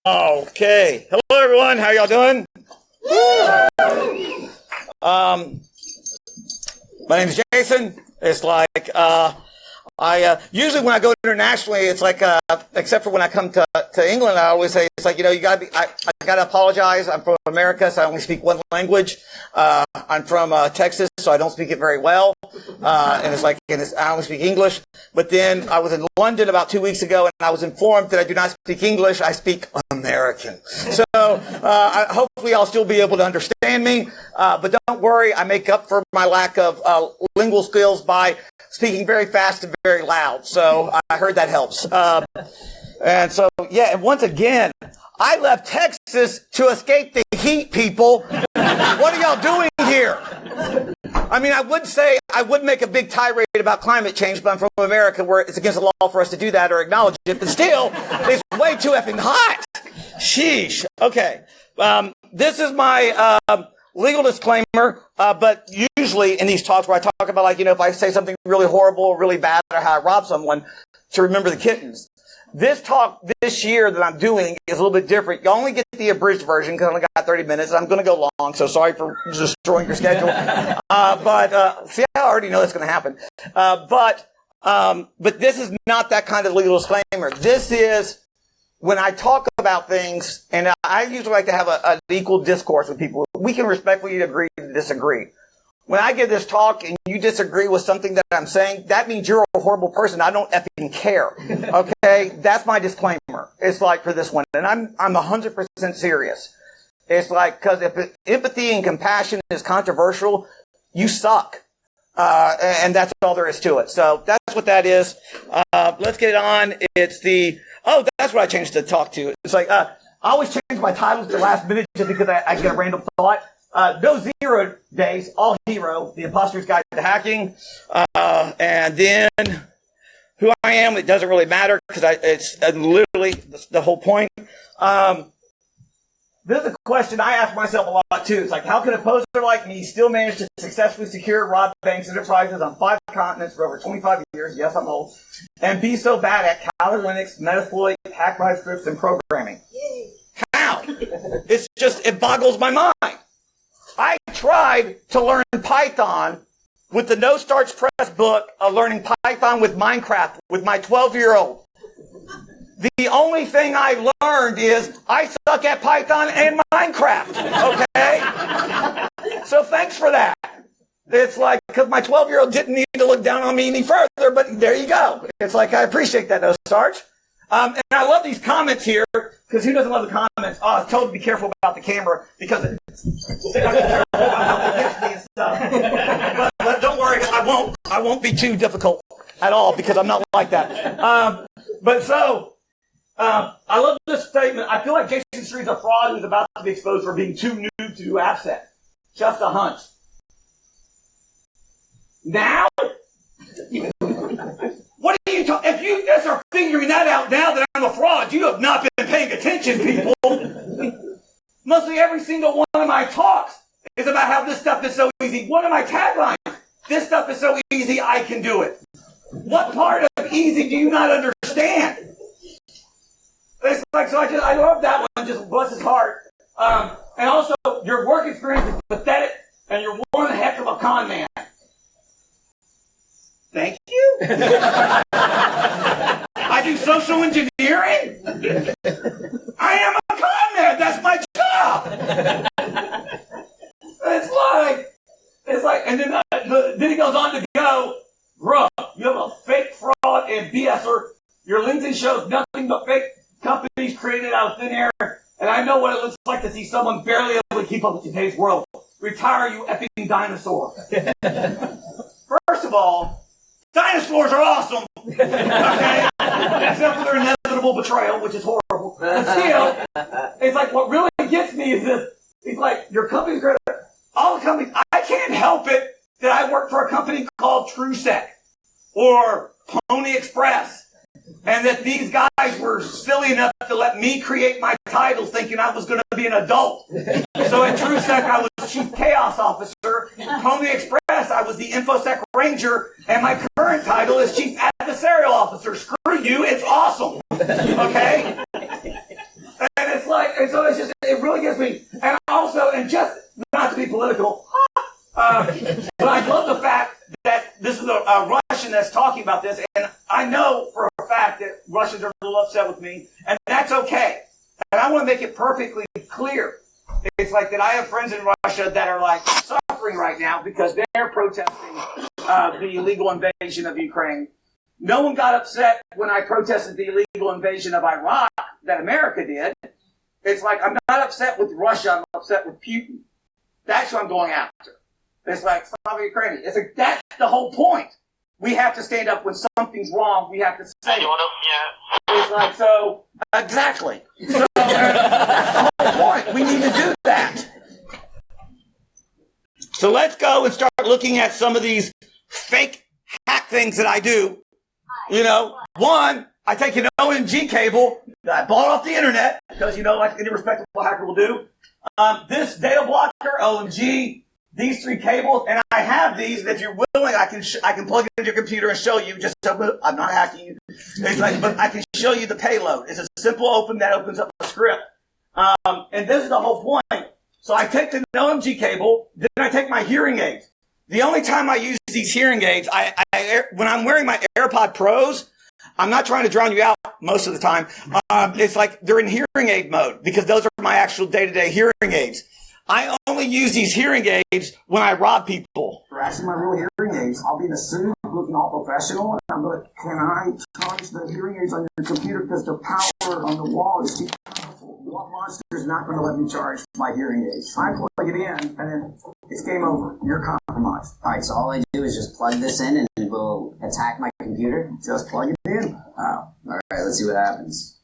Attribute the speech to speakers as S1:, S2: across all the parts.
S1: Okay. Hello, everyone. How y'all doing? My name is Jayson. It's like I usually when I go internationally, it's like except for when I come to England, I always say it's like you gotta be. I gotta apologize. I'm from America, so I only speak one language. I'm from Texas, so I don't speak it very well. And it's like I only speak English. But then I was in London about 2 weeks ago, and I was informed that I do not speak English. I speak American. So hopefully I'll still be able to understand me. But don't worry, I make up for my lack of lingual skills by speaking very fast and very loud. So I heard that helps. And so, yeah, and once again, I left Texas to escape the heat, people. What are y'all doing here? I mean, I would make a big tirade about climate change, but I'm from America where it's against the law for us to do that or acknowledge it. But still, it's way too effing hot. Sheesh. Okay. This is my legal disclaimer, but usually in these talks where I talk about, like, if I say something really horrible or really bad or how I rob someone, to remember the kittens. This talk this year that I'm doing is a little bit different. You only get the abridged version because I only got 30 minutes. I'm going to go long, so sorry for destroying your schedule. But see, I already know that's going to happen. But this is not that kind of legal disclaimer. This is when I talk about things, and I usually like to have an equal discourse with people. We can respectfully agree to disagree. When I give this talk and you disagree with something that I'm saying, that means you're a horrible person. I don't effing care. Okay? That's my disclaimer. It's like for this one. And I'm 100% serious. It's like, because if empathy and compassion is controversial, you suck. And that's all there is to it. So that's what that is. Let's get it on. That's what I changed the talk to. It's like, I always change my titles at the last minute just because I get a random thought. No 0 days, all hero, the imposter's guide to hacking. And then who I am, it doesn't really matter because it's literally the whole point. This is a question I ask myself a lot too. It's like, how can a poser like me still manage to successfully secure rob banks enterprises on 5 continents for over 25 years? Yes, I'm old. And be so bad at Kali Linux, Metasploit, hack my scripts, and programming? How? It boggles my mind. I tried to learn Python with the No Starch Press book of learning Python with Minecraft with my 12-year-old. The only thing I learned is I suck at Python and Minecraft, okay? So thanks for that. It's like, because my 12-year-old didn't need to look down on me any further, but there you go. It's like, I appreciate that, No Starch. And I love these comments here, because who doesn't love the comments? Oh, I was told to be careful about the camera, because but don't worry, I won't be too difficult at all, because I'm not like that. I love this statement. I feel like Jayson Street's a fraud who's about to be exposed for being too new to do AppSec. Just a hunch. Now? What are you talking? If you guys are figuring that out now that I'm a fraud, you have not been paying attention, people. Mostly every single one of my talks is about how this stuff is so easy. One of my taglines, this stuff is so easy, I can do it. What part of easy do you not understand? It's like, so I love that one, just bless his heart. And also, your work experience is pathetic, and you're one heck of a con man. Thank you. I do social engineering. I am a con man. That's my job. It's like, and then he goes on to go, bro, you have a fake fraud and BSer. Your LinkedIn shows nothing but fake companies created out of thin air. And I know what it looks like to see someone barely able to keep up with today's world. Retire, you effing dinosaur. First of all, dinosaurs are awesome, okay? Except for their inevitable betrayal, which is horrible. But still, it's like what really gets me is this. It's like your company's great. All the companies, I can't help it that I work for a company called TrueSec or Pony Express. And that these guys were silly enough to let me create my titles thinking I was going to be an adult. So at TrueSec, I was Chief Chaos Officer. Pony Express, I was the InfoSec Ranger. And my current title is Chief Adversarial Officer. Screw you, it's awesome. Okay? And that's talking about this, and I know for a fact that Russians are a little upset with me, and that's okay. And I want to make it perfectly clear. It's like that I have friends in Russia that are like suffering right now because they're protesting the illegal invasion of Ukraine. No one got upset when I protested the illegal invasion of Iraq that America did. It's like I'm not upset with Russia, I'm upset with Putin. That's what I'm going after. It's like, stop Ukraine. It's like, that's the whole point. We have to stand up when something's wrong. We have to say it. It's like, so, exactly. So, that's the whole point. We need to do that. So let's go and start looking at some of these fake hack things that I do. You know, one, I take an OMG cable that I bought off the internet, because, you know, like any respectable hacker will do. This data blocker, OMG, these 3 cables, and I have these, and if you're willing, I can plug it into your computer and show you, just so I'm not hacking you. It's like, but I can show you the payload. It's a simple open that opens up a script. And this is the whole point. So I take the OMG cable, then I take my hearing aids. The only time I use these hearing aids, when I'm wearing my AirPod Pros, I'm not trying to drown you out most of the time. It's like they're in hearing aid mode, because those are my actual day-to-day hearing aids. I only use these hearing aids when I rob people.
S2: For actually my real hearing aids, I'll be in a suit, looking all professional, and I'm like, can I charge the hearing aids on your computer because the power on the wall is too powerful? What monster is not going to let me charge my hearing aids? I plug it in, and then it's game over. You're compromised.
S3: All right, so all I do is just plug this in, and it will attack my computer?
S2: Just plug it in.
S3: Wow. All right, let's see what happens.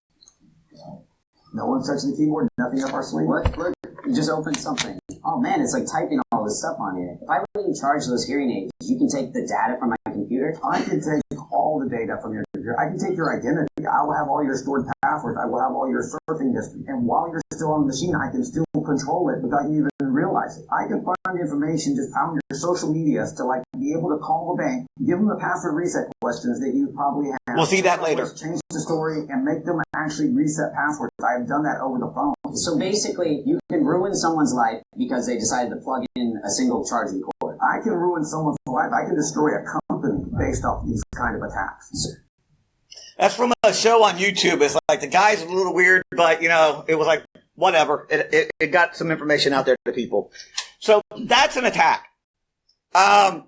S2: No one's touching the keyboard, nothing up our sleeve.
S3: Look, you just opened something. Oh man, it's like typing all this stuff on here. If I really charge those hearing aids, you can take the data from my computer?
S2: I can take all the data from your computer. I can take your identity. I will have all your stored passwords. I will have all your surfing history. And while you're still on the machine, I can still control it without you even realize it. I can find information, just pound your social medias to like be able to call the bank, give them the password reset questions that you probably have.
S1: We'll see that later.
S2: Change the story and make them actually reset passwords. I have done that over the phone.
S3: So basically, you can ruin someone's life because they decided to plug in a single charging cord.
S2: I can ruin someone's life. I can destroy a company based off these kind of attacks.
S1: That's from a show on YouTube. It's like the guy's a little weird, but, you know, it was like, whatever. It got some information out there to people. So that's an attack. I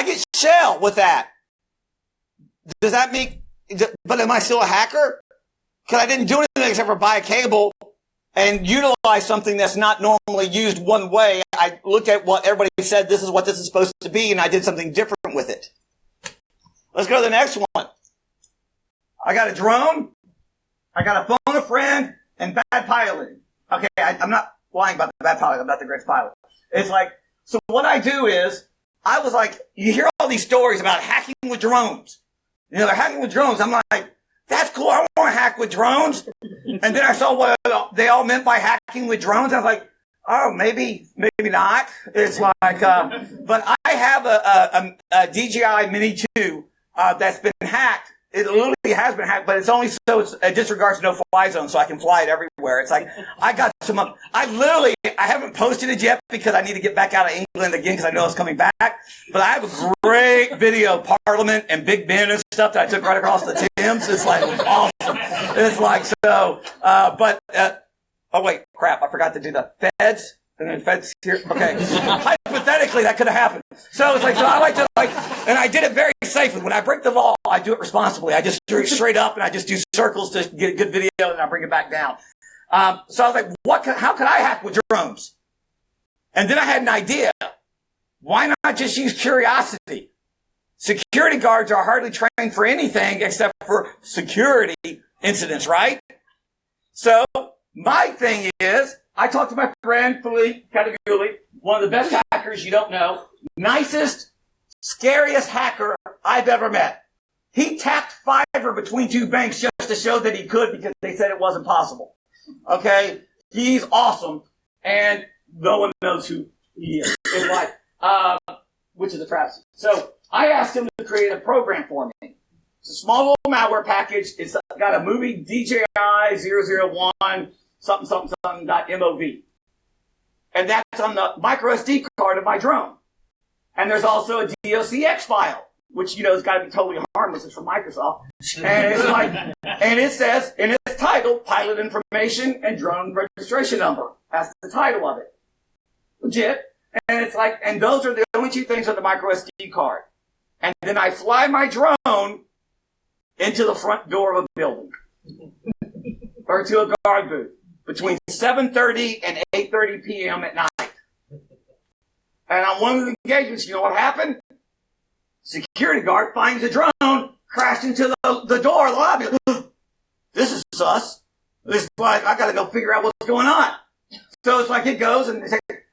S1: get shell with that. Does that mean, but am I still a hacker? Because I didn't do anything except for buy a cable and utilize something that's not normally used one way. I looked at what everybody said, this is what this is supposed to be, and I did something different with it. Let's go to the next one. I got a drone, I got a phone a friend, and bad piloting. Okay, I'm not lying about the bad piloting. I'm not the greatest pilot. It's like, so what I do is, I was like, you hear all these stories about hacking with drones. You know, they're hacking with drones. I'm like, that's cool. I want to hack with drones. And then I saw what they all meant by hacking with drones. I was like, oh, maybe not. It's like, but I have a DJI Mini 2 that's been hacked. It literally has been hacked, but it's only so it disregards no fly zone, so I can fly it everywhere. It's like, I got some, I haven't posted it yet because I need to get back out of England again because I know it's coming back. But I have a great video of Parliament and Big Ben and stuff that I took right across the Thames. It's like, it was awesome. It's like, so, oh wait, crap, I forgot to do the feds. And then feds here. Okay. Hypothetically, that could have happened. So it's like, so I like to and I did it very safely. When I break the law, I do it responsibly. I just do it straight up and I just do circles to get a good video and I bring it back down. So I was like, how could I hack with drones? And then I had an idea. Why not just use curiosity? Security guards are hardly trained for anything except for security incidents, right? So my thing is, I talked to my friend, Philippe Categuli, one of the best hackers you don't know, nicest, scariest hacker I've ever met. He tapped Fiverr between 2 banks just to show that he could because they said it wasn't possible. Okay? He's awesome, and no one knows who he is. It's like, which is a travesty. So I asked him to create a program for me. It's a small little malware package. It's got a movie DJI 001 something.mov. And that's on the micro SD card of my drone. And there's also a DOCX file which, has got to be totally harmless. It's from Microsoft. And it's like, and it says in its title, Pilot Information and Drone Registration Number. That's the title of it. Legit. And it's like, and those are the only two things on the micro SD card. And then I fly my drone into the front door of a building or to a guard booth between 7:30 and 8:30 p.m. at night. And on one of the engagements, you know what happened? Security guard finds a drone, crashed into the door of the lobby. This is sus. This is like, I got to go figure out what's going on. So it's like it goes, and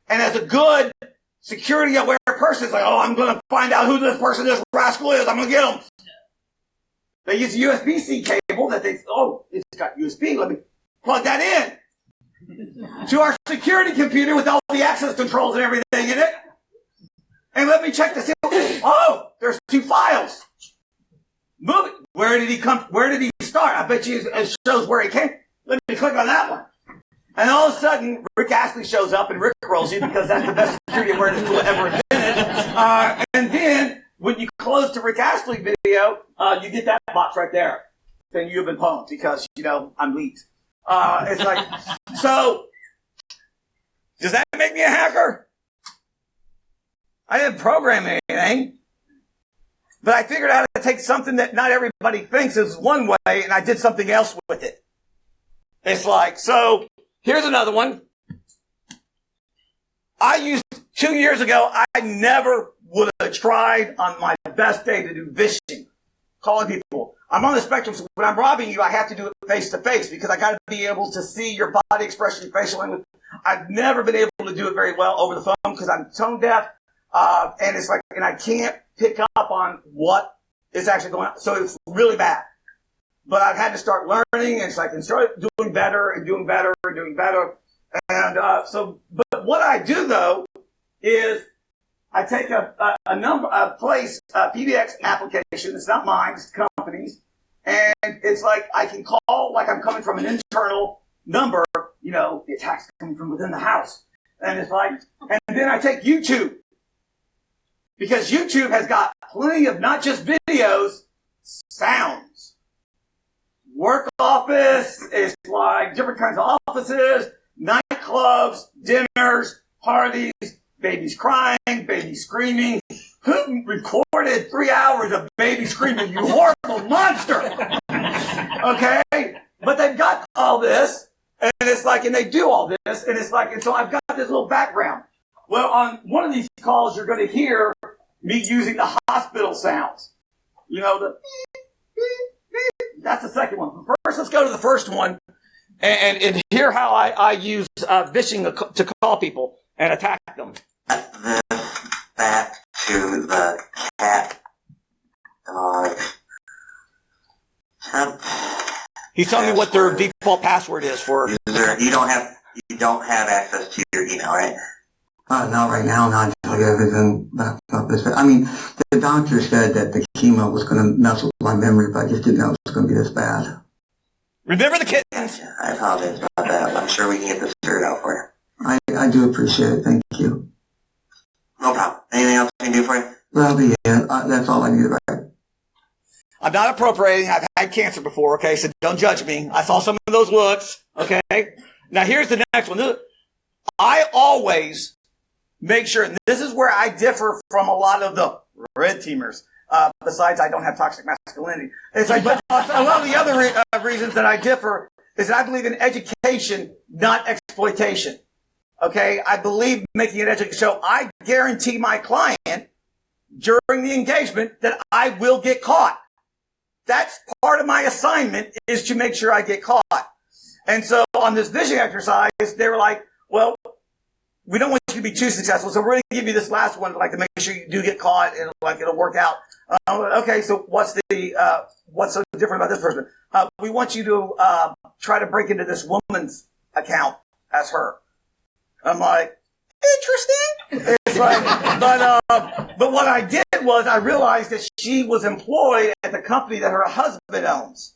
S1: as a good security-aware person, it's like, oh, I'm going to find out who this person, this rascal is. I'm going to get him. They use a USB-C cable that it's got USB. Let me plug that in to our security computer with all the access controls and everything in it. And let me check to see. Oh, there's 2 files. Move it. Where did he come? Where did he start? I bet you it shows where he came. Let me click on that one. And all of a sudden, Rick Astley shows up and Rick rolls you because that's the best security awareness tool ever invented. And then when you close to Rick Astley video, you get that box right there. Then you've been pwned because, I'm leaked. It's like, so, does that make me a hacker? I didn't program anything. But I figured out how to take something that not everybody thinks is one way, and I did something else with it. It's like, so, here's another one. I used 2 years ago, I never would have tried on my best day to do vishing, calling people. I'm on the spectrum, so when I'm robbing you, I have to do it face to face because I got to be able to see your body expression, facial language. I've never been able to do it very well over the phone because I'm tone deaf, and it's like, and I can't pick up on what is actually going on. So it's really bad. But I've had to start learning, and it's like, and start doing better and doing better and doing better. And but what I do though is I take a PBX application. It's not mine, it's the company's, and it's like I can call like I'm coming from an internal number. The attack's coming from within the house, and it's like, and then I take YouTube because YouTube has got plenty of not just videos, sounds. Work office is like different kinds of offices, nightclubs, dinners, parties, babies crying, babies screaming. Who recorded 3 hours of baby screaming, you horrible monster? Okay? But they've got all this, and it's like, and they do all this, and it's like, and so I've got this little background. Well, on one of these calls, you're going to hear me using the hospital sounds. The that's the second one. First, let's go to the first one and hear how I use vishing to call people and attack them.
S4: This back to the cat dog.
S1: He's telling me what their default password is for.
S4: User. You don't have access to your email, right?
S5: Not right now, not until I get everything back up. I mean, the doctor said that the chemo was going to mess with my memory, but I just didn't know it was going to be this bad.
S1: Remember the kittens.
S4: Gotcha. I apologize about that. I'm sure we can get this figured out for you.
S5: I do appreciate it. Thank you.
S4: No problem. Anything else I can do for you?
S5: That'll be it. That's all I need, right?
S1: I'm not appropriating. I've had cancer before, okay? So don't judge me. I saw some of those looks, okay? Now here's the next one. I always make sure, and this is where I differ from a lot of the red teamers. Besides, I don't have toxic masculinity. It's like, but a lot of the other reasons that I differ is that I believe in education, not exploitation. Okay? I believe making an education. So I guarantee my client during the engagement that I will get caught. That's part of my assignment is to make sure I get caught. And so on this vision exercise, they were like, well, we don't want you to be too successful, so we're going to give you this last one, like to make sure you do get caught and like it'll work out. Okay, so what's so different about this person? We want you to try to break into this woman's account as her. I'm like, interesting. It's like, but what I did was I realized that she was employed at the company that her husband owns.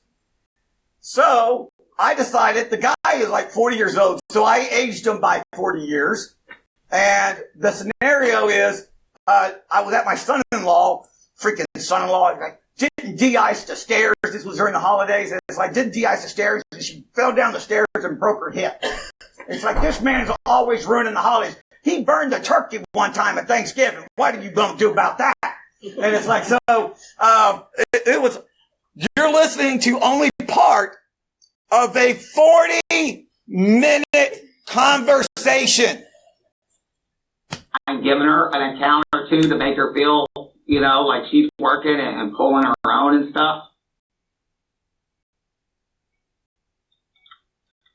S1: So I decided the guy is like 40 years old, so I aged him by 40 years. And the scenario is, I was at my son-in-law freaking son-in-law, like, didn't de-ice the stairs. This was during the holidays. And it's like, didn't de-ice the stairs. And she fell down the stairs and broke her hip. It's like, this man's always ruining the holidays. He burned a turkey one time at Thanksgiving. What are you going to do about that? And it's like, so, it was, you're listening to only part of a 40-minute conversation.
S6: I'm giving her an account or two to make her feel, like she's working and pulling her own and stuff.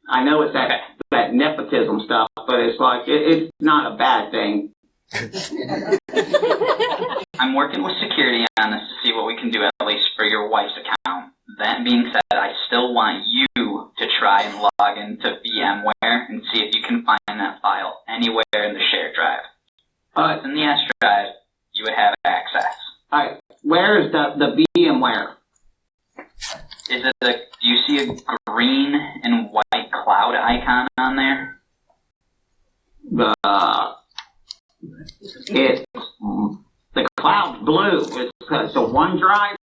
S6: I know it's that nepotism stuff, but it's like, it's not a bad thing.
S7: I'm working with security on this to see what we can do, at least for your wife's account. That being said, I still want you to try and log into VMware and see if you can find that file anywhere in the shared drive. If it's in the S drive, you would have access.
S6: Alright, where is the VMware?
S7: Do you see a green and white cloud icon on there?
S6: The cloud's blue. It's a OneDrive.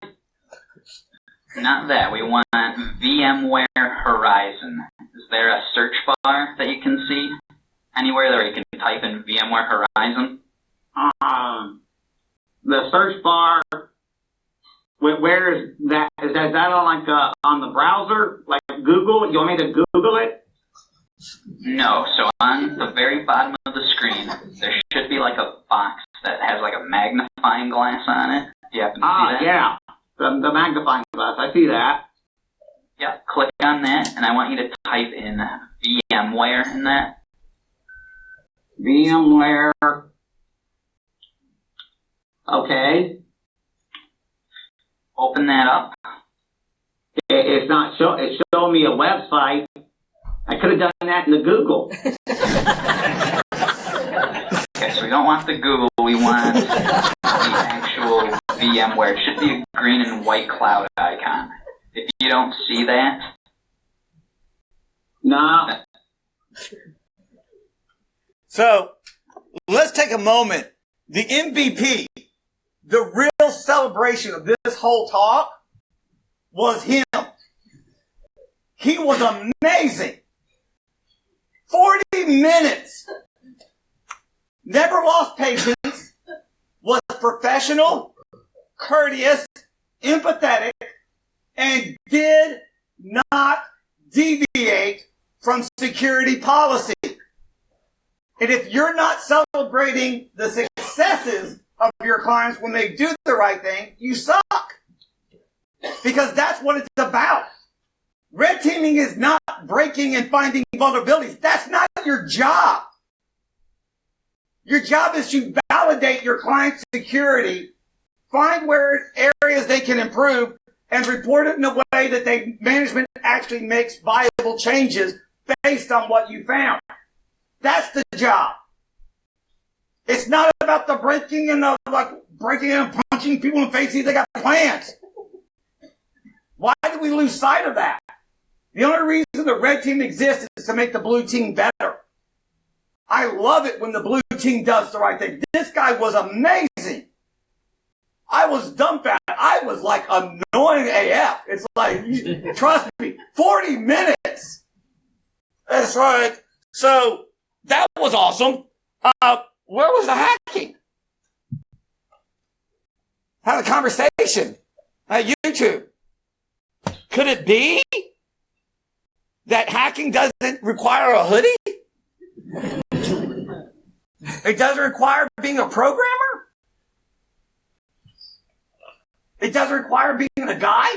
S7: Not that. We want VMware Horizon. Is there a search bar that you can see anywhere where you can type in VMware Horizon?
S6: The search bar. Where is that? Is that on on the browser, like Google? You want me to Google it?
S7: No. So on the very bottom of the screen, there should be like a box that has like a magnifying glass on it. Do you happen to see that?
S6: Yeah. The magnifying glass. I see that.
S7: Yeah. Click on that, and I want you to type in VMware in that.
S6: VMware. Okay.
S7: Open that up.
S6: It's not show. It's showing me a website. I could have done that in the Google.
S7: Okay, so we don't want the Google. We want the actual VMware. It should be a green and white cloud icon. If you don't see that,
S6: No.
S1: So let's take a moment. The MVP, the real celebration of this whole talk was him. He was amazing. 40 minutes. Never lost patience. Was professional, courteous, empathetic, and did not deviate from security policy. And if you're not celebrating the successes of your clients when they do the right thing, you suck. Because that's what it's about. Red teaming is not breaking and finding vulnerabilities. That's not your job. Your job is to validate your client's security, find where areas they can improve, and report it in a way that management actually makes viable changes based on what you found. That's the job. It's not about the breaking and breaking and punching people in the face. They got plans. Why do we lose sight of that? The only reason the red team exists is to make the blue team better. I love it when the blue team does the right thing. This guy was amazing. I was dumbfounded. I was like annoying AF. It's like, trust me, 40 minutes. That's right. So that was awesome. Where was the hacking? Had a conversation at YouTube. Could it be that hacking doesn't require a hoodie? It doesn't require being a programmer? It doesn't require being a guy?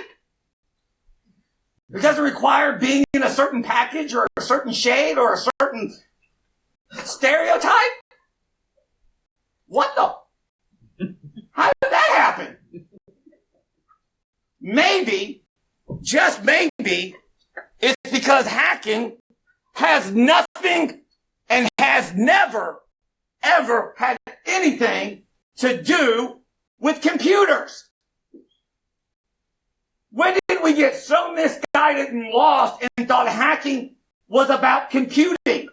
S1: It doesn't require being in a certain package or a certain shade or a certain stereotype? What the? How did that happen? Maybe, just maybe, it's because hacking has nothing and has never, ever had anything to do with computers. When did we get so misguided and lost and thought hacking was about computing?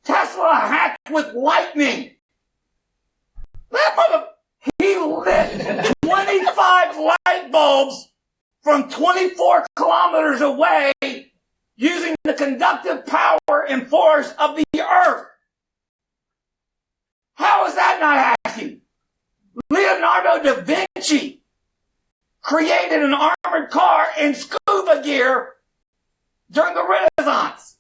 S1: Tesla hacked with lightning. lit 25 light bulbs from 24 kilometers away using the conductive power and force of the earth. How is that not hacking? Leonardo da Vinci created an armored car in scuba gear during the Renaissance.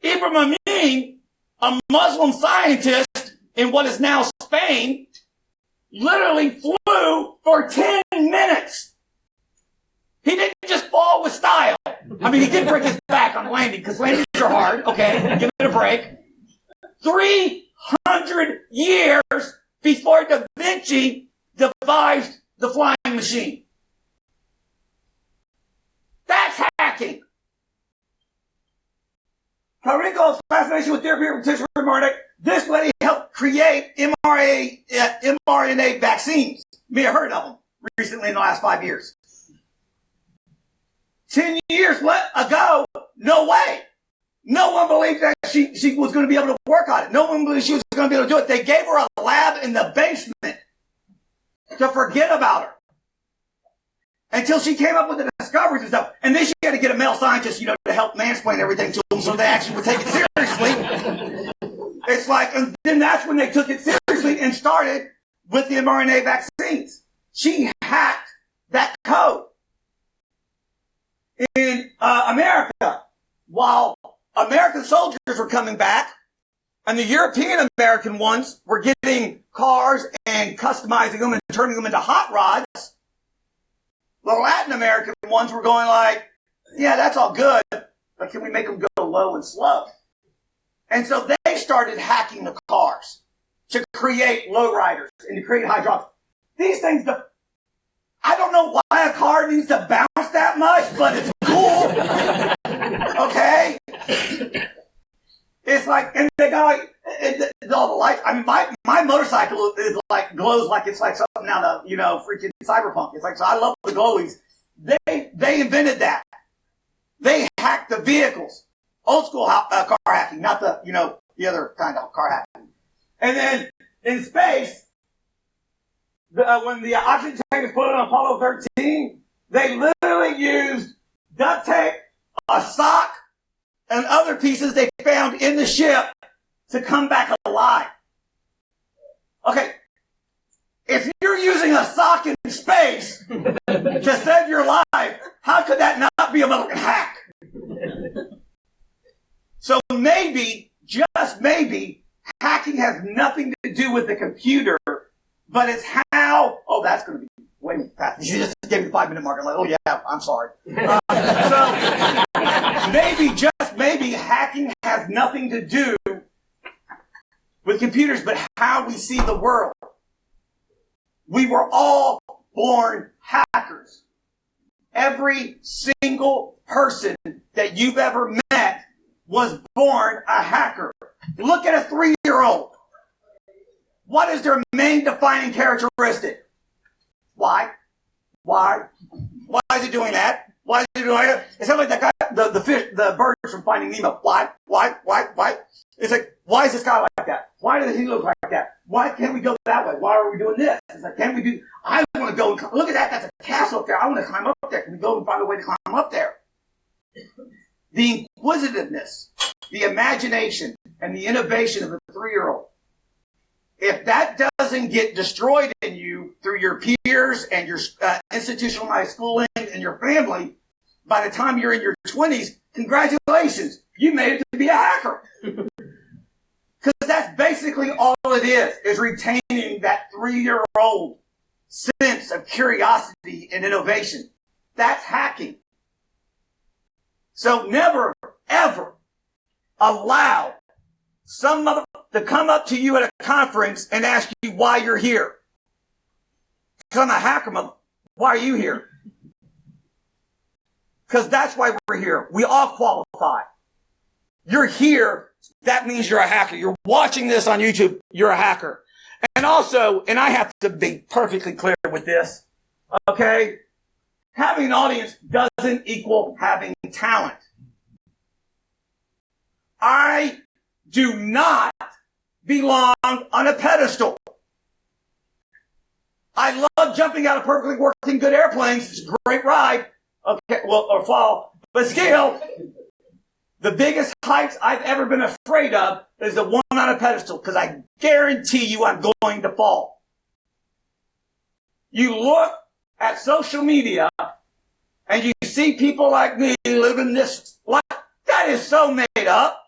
S1: Ibrahim Amin, a Muslim scientist in what is now Spain, literally flew for 10 minutes. He didn't just fall with style. I mean, he did break his back on landing, because landings are hard. Okay, give it a break. 300 years before Da Vinci devised the flying machine. That's hacking. Tarico's fascination with therapeutic potential for mRNA. This lady helped create mRNA vaccines. Me, I heard of them recently in the last 5 years. 10 years ago, no way. No one believed that she was going to be able to work on it. No one believed she was going to be able to do it. They gave her a lab in the basement to forget about her until she came up with the discoveries and stuff. And then she had to get a male scientist, to help mansplain everything to them so they actually would take it seriously. It's like, and then that's when they took it seriously and started with the mRNA vaccines. She hacked that code. In America, while American soldiers were coming back and the European American ones were getting cars and customizing them and turning them into hot rods, the Latin American ones were going like, yeah, that's all good, but can we make them go low and slow? And so they started hacking the cars to create lowriders and to create hydraulics. These things, I don't know why a car needs to bounce that much, but it's cool. Okay? It's like, and they got like, all the lights. I mean, my motorcycle is like, glows like it's like something out of, freaking cyberpunk. It's like, so I love the glowies. They invented that. They hacked the vehicles. Old school car hacking, not the, the other kind of car hacking. And then in space, when the oxygen tank was put on Apollo 13, they literally used duct tape, a sock, and other pieces they found in the ship to come back alive. Okay, if you're using a sock in space to save your life, how could that not be a motherfucking hack? So maybe, just maybe, hacking has nothing to do with the computer, but it's how, that's going to be way past. You just gave me the 5-minute mark. I'm like, oh yeah, I'm sorry. So maybe, just maybe, hacking has nothing to do with computers, but how we see the world. We were all born hackers. Every single person that you've ever met was born a hacker. Look at a 3-year-old. What is their main defining characteristic? Why? Why is it doing that? Why is it doing that? It sounds like that guy, the fish, the bird from Finding Nemo. Why? It's like, why is this guy like that? Why does he look like that? Why can't we go that way? Why are we doing this? It's like, I want to go and look at that. That's a castle up there. I want to climb up there. Can we go and find a way to climb up there? The inquisitiveness, the imagination, and the innovation of a 3-year-old. If that doesn't get destroyed in you through your peers and your institutionalized schooling and your family, by the time you're in your 20s, congratulations, you made it to be a hacker. Because that's basically all it is retaining that 3-year-old sense of curiosity and innovation. That's hacking. So never, ever allow some mother to come up to you at a conference and ask you why you're here. Because I'm a hacker, mother. Why are you here? Because that's why we're here. We all qualify. You're here, that means you're a hacker. You're watching this on YouTube, you're a hacker. And also, and I have to be perfectly clear with this, okay? Having an audience doesn't equal having talent. I do not belong on a pedestal. I love jumping out of perfectly working good airplanes. It's a great ride. Okay, well, or fall. But still, the biggest heights I've ever been afraid of is the one on a pedestal, because I guarantee you I'm going to fall. You look at social media and you see people like me living this life. That is so made up.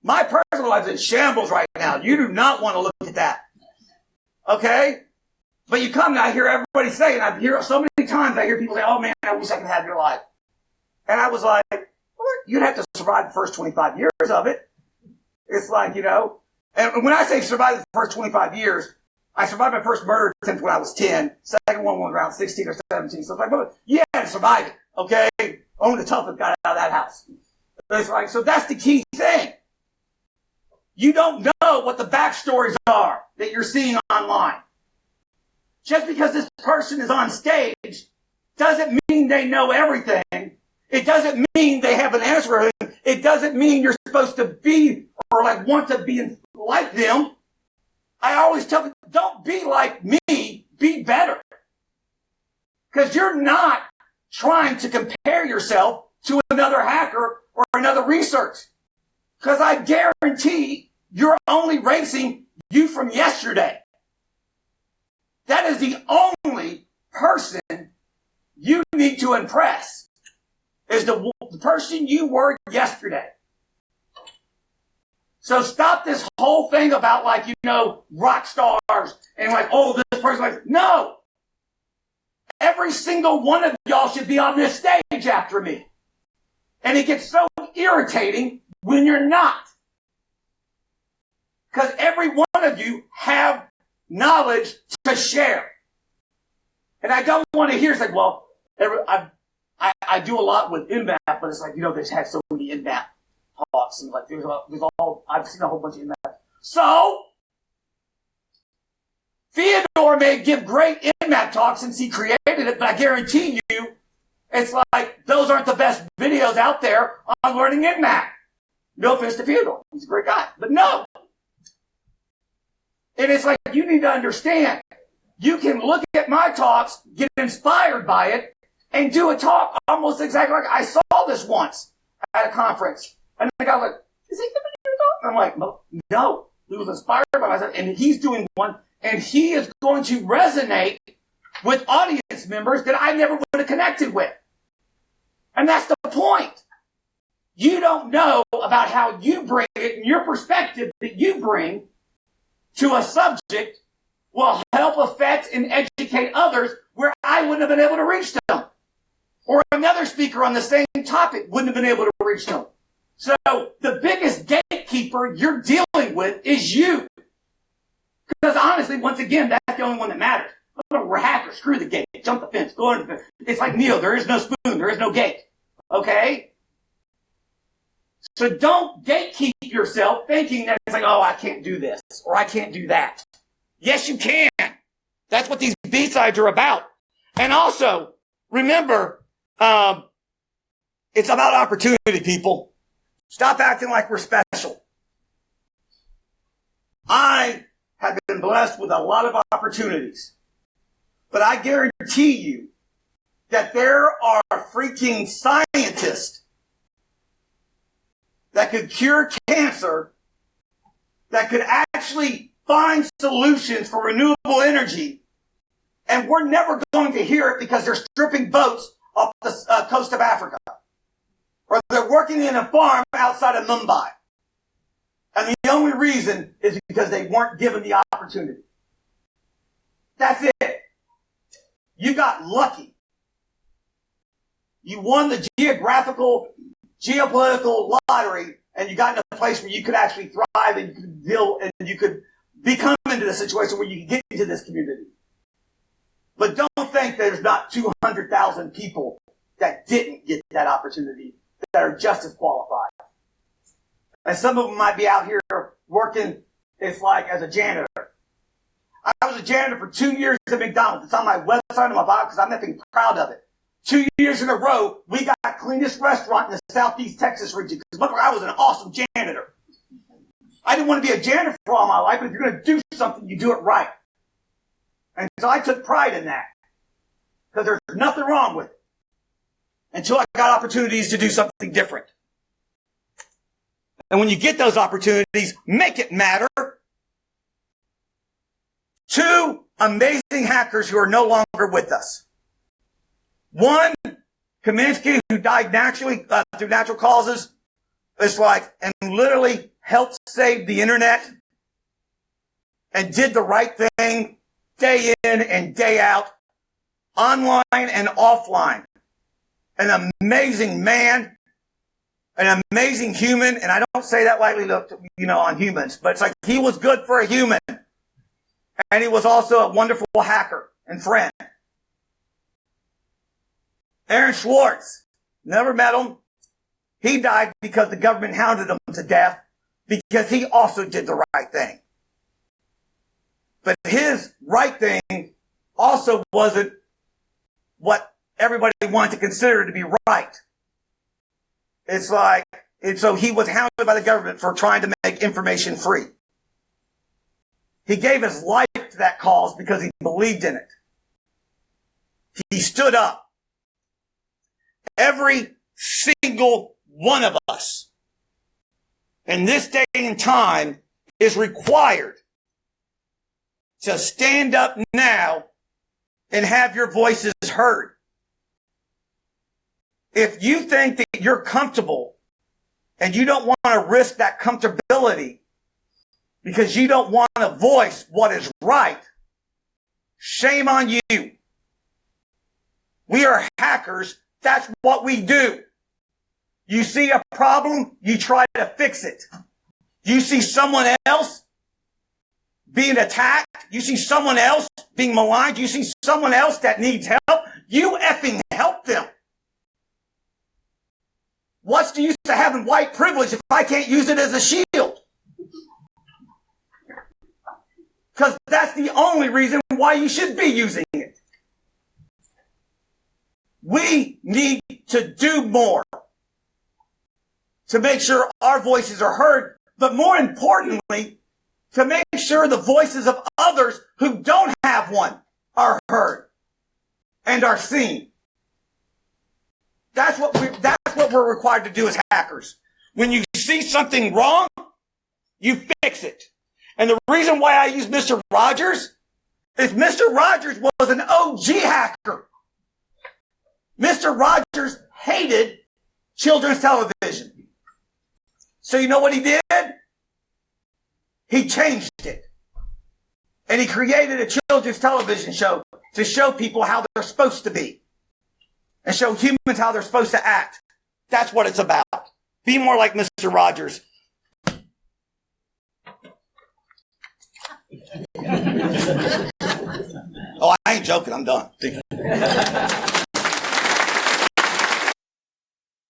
S1: My personal life is in shambles right now. You do not want to look at that. Okay? But you come and I hear everybody say, and I hear so many times, I hear people say, oh man, I wish I could have your life. And I was like, well, you'd have to survive the first 25 years of it. It's like, you know, and when I say survive the first 25 years, I survived my first murder attempt when I was 10. Second one was around 16 or 17. So it's like, well, you had to survive it, okay? Only the toughest got out of that house. It's like, so that's the key thing. You don't know what the backstories are that you're seeing online. Just because this person is on stage doesn't mean they know everything. It doesn't mean they have an answer for everything. It doesn't mean you're supposed to be or like want to be like them. I always tell people, don't be like me, be better. Because you're not trying to compare yourself to another hacker or another research. Because I guarantee you're only racing you from yesterday. That is the only person you need to impress, is the person you were yesterday. So stop this whole thing about like, you know, rock stars and like, oh, this person, like, no. Every single one of y'all should be on this stage after me. And it gets so irritating when you're not. Because every one of you have knowledge to share. And I don't want to hear, it's like, well, I do a lot with inbound, but it's like, you know, they've had so many inbound talks, and like, I've seen a whole bunch of inbound. So, Theodore may give great inbound talks since he created it, but I guarantee you, it's like, those aren't the best videos out there on learning inbound. No offense to Theodore. He's a great guy. But no. And it's like, you need to understand, you can look at my talks, get inspired by it, and do a talk almost exactly like I saw this once at a conference. And the guy was like, is he giving you a talk? And I'm like, no. He was inspired by myself, and he's doing one, and he is going to resonate with audience members that I never would have connected with. And that's the point. You don't know about how you bring it, and your perspective that you bring to a subject will help affect and educate others where I wouldn't have been able to reach them. Or another speaker on the same topic wouldn't have been able to reach them. So the biggest gatekeeper you're dealing with is you. Because honestly, once again, that's the only one that matters. We're hackers. Screw the gate. Jump the fence. Go under the fence. It's like Neo. There is no spoon. There is no gate. Okay? So don't gatekeep yourself thinking that it's like, oh, I can't do this or I can't do that. Yes, you can. That's what these B-sides are about. And also, remember, it's about opportunity, people. Stop acting like we're special. I have been blessed with a lot of opportunities. But I guarantee you that there are freaking scientists that could cure cancer, that could actually find solutions for renewable energy, and we're never going to hear it because they're stripping boats off the coast of Africa. Or they're working in a farm outside of Mumbai. And the only reason is because they weren't given the opportunity. That's it. You got lucky. You won the geopolitical lottery, and you got in a place where you could actually thrive and you could deal and you could become into the situation where you can get into this community. But don't think there's not 200,000 people that didn't get that opportunity that are just as qualified. And some of them might be out here working, it's like as a janitor. I was a janitor for 2 years at McDonald's. It's on my website and my bio because I'm nothing proud of it. 2 years in a row, we got cleanest restaurant in the Southeast Texas region because I was an awesome janitor. I didn't want to be a janitor for all my life, but if you're going to do something, you do it right. And so I took pride in that. Because there's nothing wrong with it. Until I got opportunities to do something different. And when you get those opportunities, make it matter. 2 amazing hackers who are no longer with us. One, Kaminsky, who died naturally through natural causes, and literally helped save the internet and did the right thing day in and day out, online and offline. An amazing man, an amazing human, and I don't say that lightly, on humans, but it's like he was good for a human. And he was also a wonderful hacker and friend. Aaron Swartz, never met him. He died because the government hounded him to death because he also did the right thing. But his right thing also wasn't what everybody wanted to consider to be right. So he was hounded by the government for trying to make information free. He gave his life to that cause because he believed in it. He stood up. Every single one of us in this day and time is required to stand up now and have your voices heard. If you think that you're comfortable and you don't want to risk that comfortability because you don't want to voice what is right, shame on you. We are hackers. That's what we do. You see a problem, you try to fix it. You see someone else being attacked, you see someone else being maligned, you see someone else that needs help, you effing help them. What's the use of having white privilege if I can't use it as a shield? Because that's the only reason why you should be using it. We need to do more to make sure our voices are heard, but more importantly, to make sure the voices of others who don't have one are heard and are seen. That's what we're required to do as hackers. When you see something wrong, you fix it. And the reason why I use Mr. Rogers is Mr. Rogers was an OG hacker. Mr. Rogers hated children's television. So you know what he did? He changed it. And he created a children's television show to show people how they're supposed to be. And show humans how they're supposed to act. That's what it's about. Be more like Mr. Rogers. Oh, I ain't joking. I'm done.